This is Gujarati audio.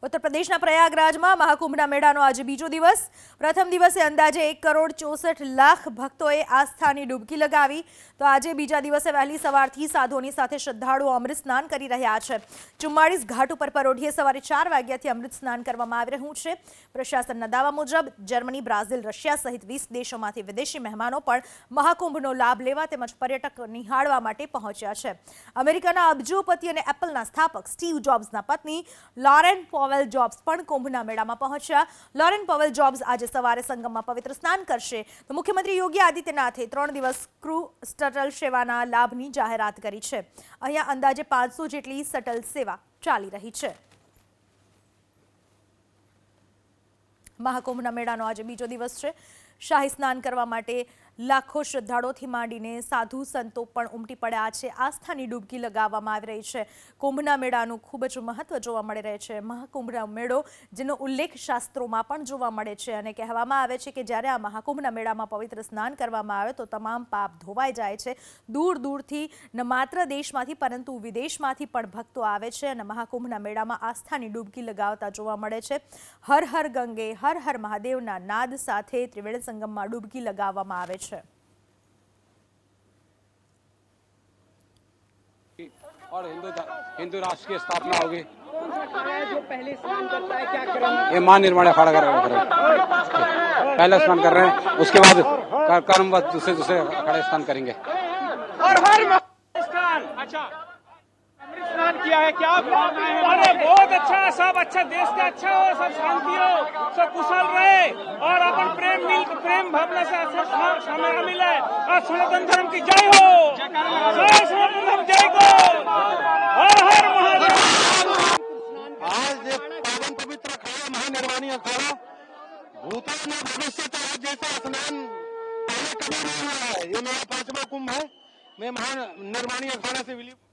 उत्तर प्रदेशના પ્રયાગરાજમાં મહાકુંભના મેળાનો આજે બીજો દિવસ। પ્રથમ દિવસે અંદાજે 1,64,00,000 ભક્તોએ આસ્થાની ડૂબકી લગાવી, તો આજે બીજા દિવસે વહેલી સવારથી સાધુઓની સાથે શ્રદ્ધાળુઓ અમૃત સ્નાન કરી રહ્યા છે। 44 ઘાટ ઉપર પરોઢિયે સવારે 4 વાગ્યાથી અમૃત સ્નાન કરવામાં આવી રહ્યું છે। પ્રશાસનના દાવા મુજબ જર્મની, બ્રાઝિલ, રશિયા સહિત 20 દેશોમાંથી વિદેશી મહેમાનો પણ મહાકુંભનો લાભ લેવા તેમજ પર્યટક નિહાળવા માટે પહોંચ્યા છે। અમેરિકાના અબજોપતિ અને એપલના સ્થાપક સ્ટીવ જોબ્સના પત્ની લોરેન પોવેલ જોબ્સ પણ કુંભના મેળામાં પહોંચ્યા। લોરેન પોવેલ જોબ્સ આજે સવારે સંગમમાં પવિત્ર સ્નાન કરશે, તો મુખ્યમંત્રી યોગી આદિત્યનાથે 3 દિવસ ક્રૂ શટલ સેવાના લાભની જાહેરાત કરી છે। અહીંયા અંદાજે 500 જેટલી શટલ સેવા ચાલી રહી છે। મહાકુંભના મેળાનો આજે બીજો દિવસ છે। શાહી સ્નાન કરવા માટે લાખો શ્રદ્ધાળુઓથી માંડીને સાધુ સંતો પણ ઉમટી પડ્યા છે। આસ્થાની ડૂબકી લગાવવામાં આવી રહી છે। કુંભના મેળાનું ખૂબ જ મહત્વ જોવા મળી રહે છે। મહાકુંભનો મેળો જેનો ઉલ્લેખ શાસ્ત્રોમાં પણ જોવા મળે છે અને કહેવામાં આવે છે કે જ્યારે આ મહાકુંભના મેળામાં પવિત્ર સ્નાન કરવામાં આવે તો તમામ પાપ ધોવાઈ જાય છે। દૂર દૂરથી ન માત્ર દેશમાંથી પરંતુ વિદેશમાંથી પણ ભક્તો આવે છે અને મહાકુંભના મેળામાં આસ્થાની ડૂબકી લગાવતા જોવા મળે છે। હર હર ગંગે, હર હર મહાદેવના નાદ સાથે ત્રિવેણી સંગમમાં ડૂબકી લગાવવામાં આવે છે। और हिंदू राष्ट्र की स्थापना होगी। जो पहले स्नान करता है क्या करेंगे? ये मां निर्माण अखाड़ा कर रहे हैं। पहला स्नान कर रहे हैं, उसके बाद कर्म दूसरे अखाड़े स्नान करेंगे। और हर स्नान अच्छा अमृत स्नान किया है क्या? अरे बहुत अच्छा, सब अच्छा, देश का अच्छा हो, सब शांति हो, सब कुशल रहे और अपन प्रेम भावना से समय मिले। और सनातन धर्म की जय हो, जय सनातन धर्म जय को, हर हर महादेव। आज पावन पवित्र अखाड़ा महानिर्वाणी अखाड़ा भूतान में भविष्य तक जैसा स्नान पहले कभी नहीं हुआ है। ये मेरा 5वां कुंभ है। मैं महानिर्वाणी अखाड़ा से विलीन